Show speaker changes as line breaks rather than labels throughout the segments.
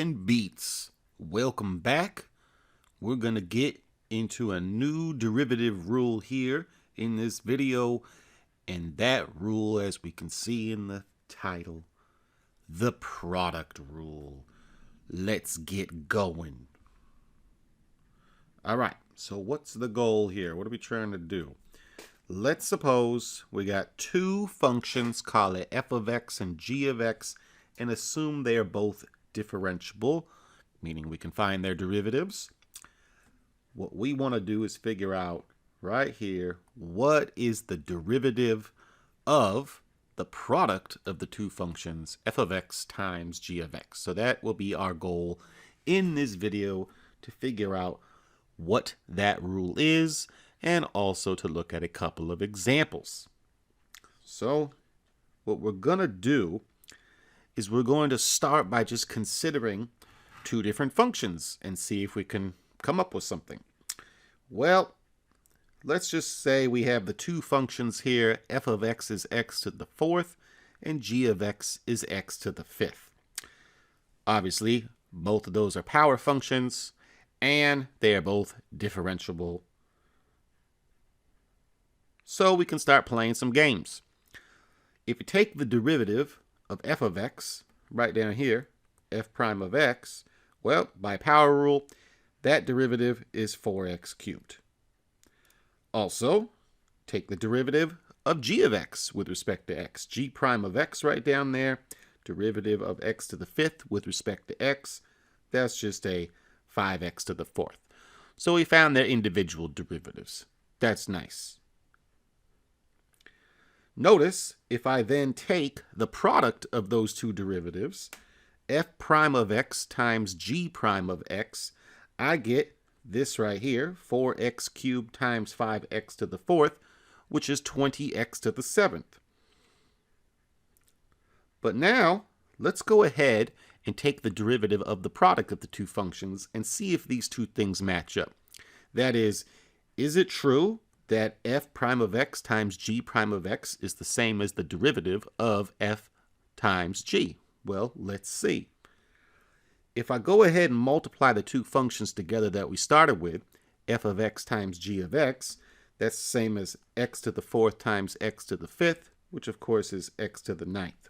Poppin' Beats. Welcome back. We're going to get into a new derivative rule here in this video. And that rule, as we can see in the title, the product rule. Let's get going. All right, so what's the goal here? What are we trying to do? Let's suppose we got two functions, call it f of x and g of x, and assume they are both differentiable, meaning we can find their derivatives. What we want to do is figure out right here, what is the derivative of the product of the two functions, f of x times g of x. So that will be our goal in this video, to figure out what that rule is, and also to look at a couple of examples. So what we're going to do is we're going to start by just considering two different functions and see if we can come up with something. Well, let's just say we have the two functions here. F of x is x to the fourth and g of x is x to the fifth. Obviously, both of those are power functions and they are both differentiable. So we can start playing some games. If you take the derivative of f of x, right down here, f prime of x, well, by power rule, that derivative is 4x cubed. Also, take the derivative of g of x with respect to x. G prime of x right down there, derivative of x to the fifth with respect to x, that's just a 5x to the fourth. So we found their individual derivatives. That's nice. Notice, if I then take the product of those two derivatives, f prime of x times g prime of x, I get this right here, 4x cubed times 5x to the fourth, which is 20x to the seventh. But now, let's go ahead and take the derivative of the product of the two functions and see if these two things match up. That is it true that f prime of x times g prime of x is the same as the derivative of f times g? Well, let's see. If I go ahead and multiply the two functions together that we started with, f of x times g of x, that's the same as x to the fourth times x to the fifth, which of course is x to the ninth.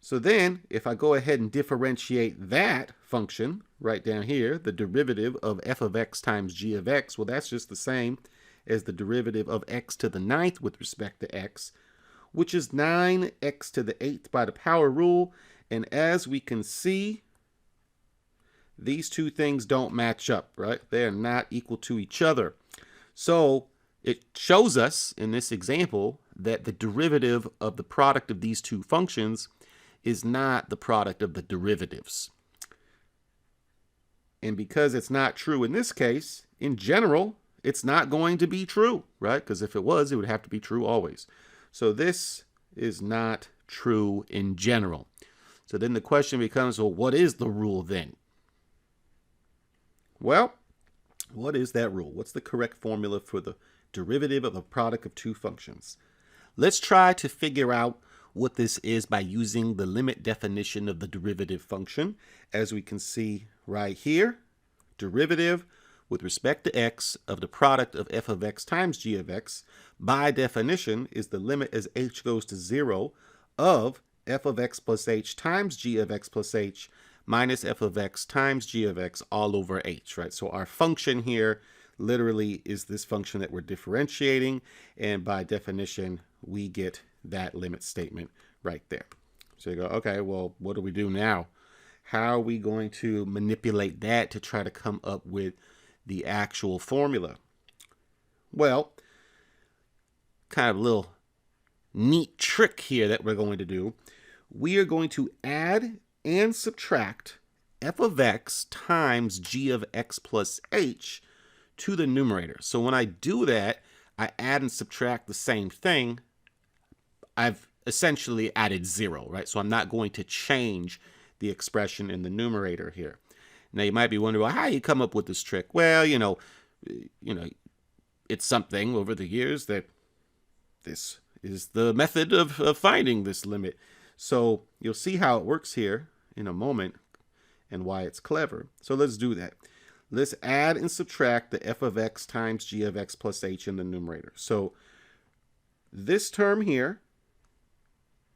So then, if I go ahead and differentiate that function right down here, the derivative of f of x times g of x, well, that's just the same as the derivative of x to the ninth with respect to x, which is 9x to the eighth by the power rule. And as we can see, these two things don't match up, right? They're not equal to each other. So it shows us in this example that the derivative of the product of these two functions is not the product of the derivatives. And because it's not true in this case, in general, it's not going to be true, right? Because if it was, it would have to be true always. So this is not true in general. So then the question becomes, well, what is the rule then? Well, what is that rule? What's the correct formula for the derivative of a product of two functions? Let's try to figure out what this is by using the limit definition of the derivative function. As we can see right here, derivative with respect to x of the product of f of x times g of x, by definition, is the limit as h goes to 0 of f of x plus h times g of x plus h minus f of x times g of x all over h, right? So our function here literally is this function that we're differentiating, and by definition, we get that limit statement right there. So you go, okay, well, what do we do now? How are we going to manipulate that to try to come up with the actual formula? Well, kind of a little neat trick here that we're going to do. We are going to add and subtract f of x times g of x plus h to the numerator. So when I do that, I add and subtract the same thing. I've essentially added 0, right? So I'm not going to change the expression in the numerator here. Now you might be wondering, well, how do you come up with this trick? Well, it's something over the years that this is the method of finding this limit. So you'll see how it works here in a moment. and why it's clever. So let's do that. Let's add and subtract the f of x times g of x plus h in the numerator. So this term here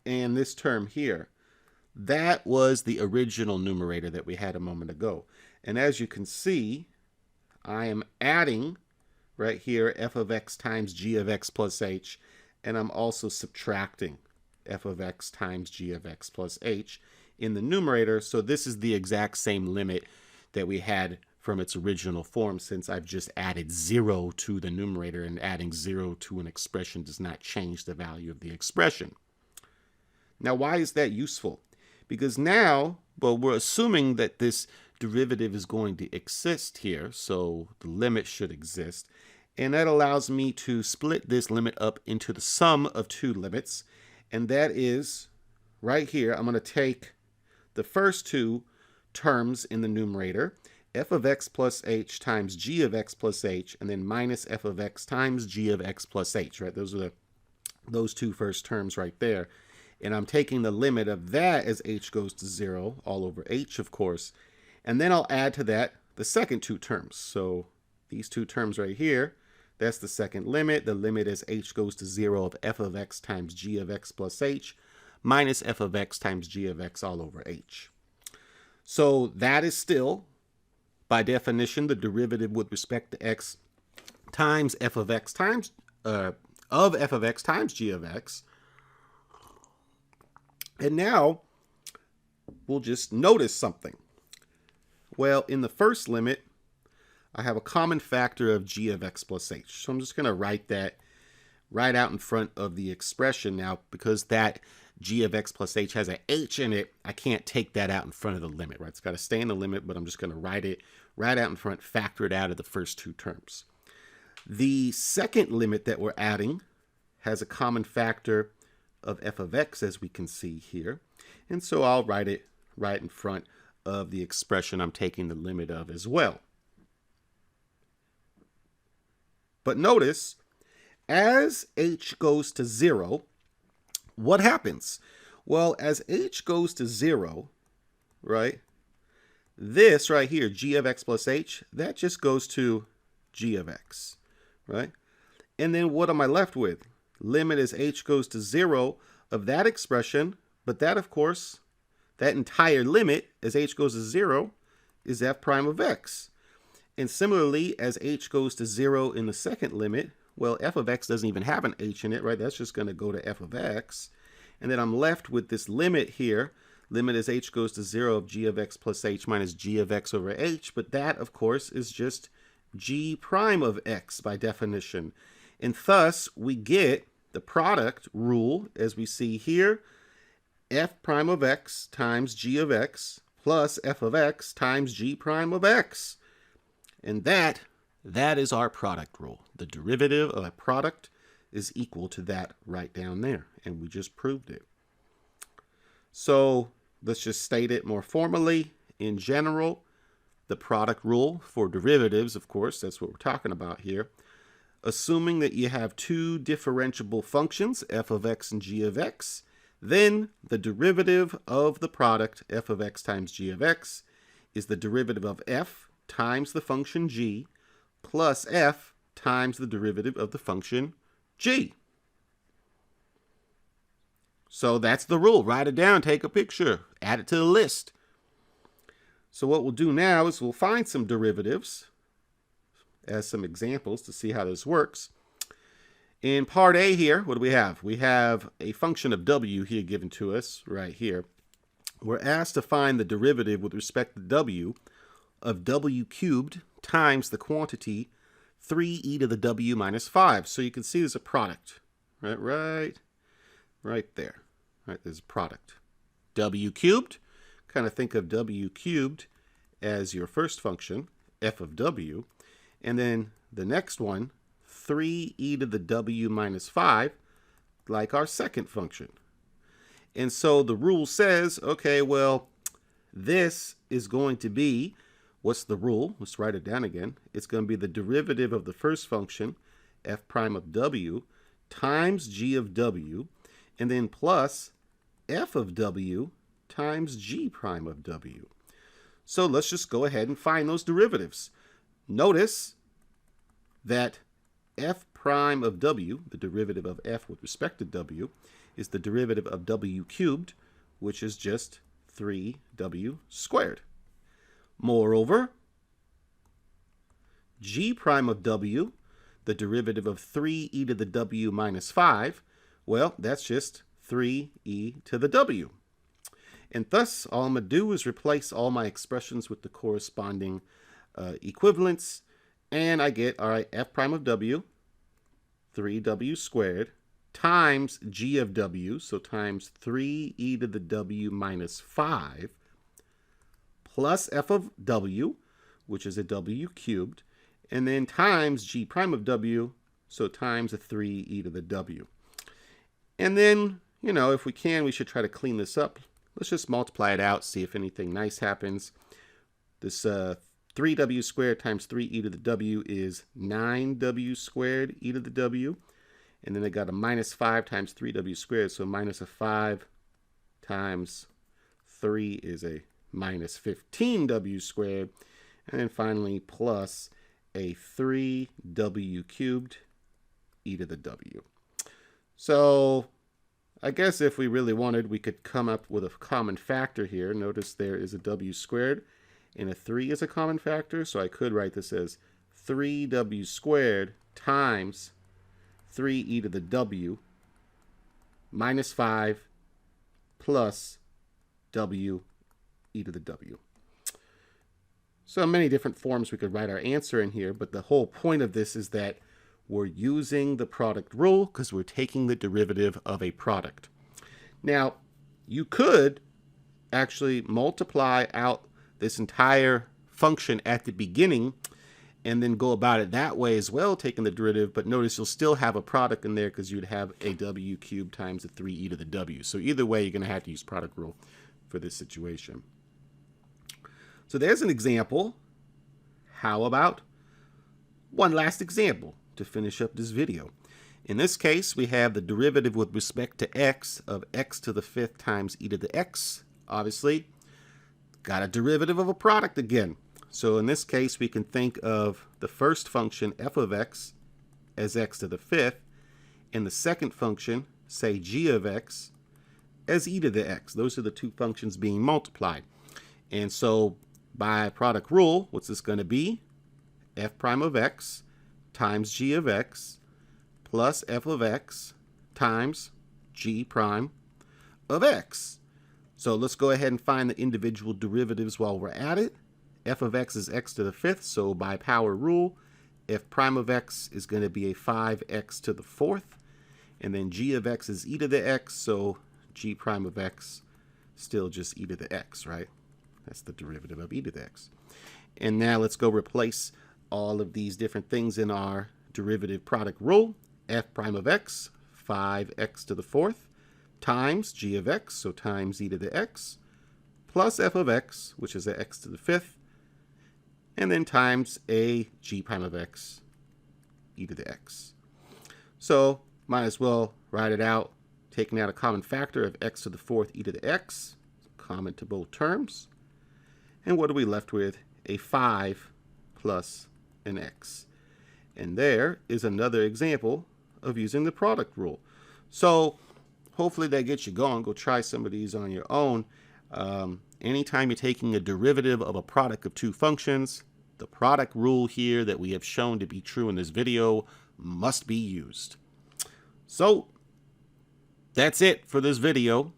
and this term here, that was the original numerator that we had a moment ago. And as you can see, I am adding right here f of x times g of x plus h, and I'm also subtracting f of x times g of x plus h in the numerator. So this is the exact same limit that we had from its original form, since I've just added 0 to the numerator, and adding 0 to an expression does not change the value of the expression. Now, why is that useful? Because now, well, we're assuming that this derivative is going to exist here, so the limit should exist. And that allows me to split this limit up into the sum of two limits. And that is, right here, I'm going to take the first two terms in the numerator, f of x plus h times g of x plus h, and then minus f of x times g of x plus h, right? Those are those two first terms right there. And I'm taking the limit of that as h goes to 0, all over h, of course. And then I'll add to that the second two terms. So these two terms right here, that's the second limit. The limit as h goes to 0 of f of x times g of x plus h, minus f of x times g of x all over h. So that is still, by definition, the derivative with respect to x times f of x times, of f of x times g of x. And now we'll just notice something. Well, in the first limit, I have a common factor of g of x plus h. So I'm just going to write that right out in front of the expression now, because that g of x plus h has an h in it. I can't take that out in front of the limit, right? It's got to stay in the limit, but I'm just going to write it right out in front, factor it out of the first two terms. The second limit that we're adding has a common factor of f of x, as we can see here. And so I'll write it right in front of the expression I'm taking the limit of as well. But notice, as h goes to 0, what happens? Well, as h goes to 0, right, this right here, g of x plus h, that just goes to g of x, right? And then what am I left with? Limit as h goes to 0 of that expression, but that, of course, that entire limit as h goes to 0 is f prime of x. And similarly, as h goes to 0 in the second limit, well, f of x doesn't even have an h in it, right? That's just going to go to f of x. And then I'm left with this limit here, limit as h goes to 0 of g of x plus h minus g of x over h. But that, of course, is just g prime of x by definition. And thus, we get the product rule, as we see here, f prime of x times g of x plus f of x times g prime of x. And that is our product rule. The derivative of a product is equal to that right down there. And we just proved it. So let's just state it more formally. In general, the product rule for derivatives, of course, that's what we're talking about here. Assuming that you have two differentiable functions, f of x and g of x, then the derivative of the product, f of x times g of x, is the derivative of f times the function g plus f times the derivative of the function g. So that's the rule. Write it down, take a picture, add it to the list. So what we'll do now is we'll find some derivatives as some examples to see how this works. In part A here, what do we have? We have a function of w here given to us right here. We're asked to find the derivative with respect to w of w cubed times the quantity 3e to the w minus 5. So you can see there's a product, right there. Right, there's a product. W cubed, kind of think of w cubed as your first function, f of w. And then the next one, 3e to the w minus 5, like our second function. And so the rule says, okay, well, this is going to be, what's the rule? Let's write it down again. It's going to be the derivative of the first function, f prime of w, times g of w, and then plus f of w times g prime of w. So let's just go ahead and find those derivatives. Notice that f prime of w, the derivative of f with respect to w, is the derivative of w cubed, which is just 3w squared. Moreover, g prime of w, the derivative of 3e to the w minus 5, well, that's just 3e to the w. And thus, all I'm going to do is replace all my expressions with the corresponding equivalents, and I get, all right, f prime of w, 3w squared, times g of w, so times 3e to the w minus 5, plus f of w, which is a w cubed, and then times g prime of w, so times a 3e to the w. And then, if we can, we should try to clean this up. Let's just multiply it out, see if anything nice happens. This 3w squared times 3e to the w is 9w squared e to the w. And then I got a minus 5 times 3w squared, so minus a 5 times 3 is a minus 15w squared. And then finally plus a 3w cubed e to the w. So I guess if we really wanted, we could come up with a common factor here. Notice there is a w squared and a 3 is a common factor. So I could write this as 3w squared times 3e to the w minus 5 plus w e to the w. So many different forms we could write our answer in here, but the whole point of this is that we're using the product rule because we're taking the derivative of a product. Now, you could actually multiply out this entire function at the beginning and then go about it that way as well, taking the derivative, but notice you'll still have a product in there because you'd have a w cubed times a 3e to the w. So either way, you're going to have to use product rule for this situation. So there's an example. How about one last example to finish up this video? In this case, we have the derivative with respect to x of x to the 5th times e to the x. Obviously, got a derivative of a product again. So in this case, we can think of the first function, f of x, as x to the 5th, and the second function, say g of x, as e to the x. Those are the two functions being multiplied. And so by product rule, what's this going to be? F prime of x times g of x plus f of x times g prime of x. So let's go ahead and find the individual derivatives while we're at it. F of x is x to the 5th, so by power rule, f prime of x is going to be a 5x to the 4th. And then g of x is e to the x, so g prime of x still just e to the x, right? That's the derivative of e to the x. And now let's go replace all of these different things in our derivative product rule. F prime of x, 5x to the 4th, times g of x, so times e to the x, plus f of x, which is a x to the 5th, and then times a g prime of x, e to the x. So might as well write it out, taking out a common factor of x to the 4th e to the x, common to both terms. And what are we left with? A 5 plus an x. And there is another example of using the product rule. So hopefully that gets you going. Go try some of these on your own. Anytime you're taking a derivative of a product of two functions, the product rule here that we have shown to be true in this video must be used. So that's it for this video.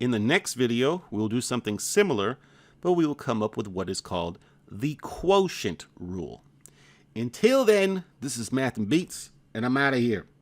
In the next video, we'll do something similar, but we will come up with what is called the quotient rule. Until then, this is Math and Beats, and I'm out of here.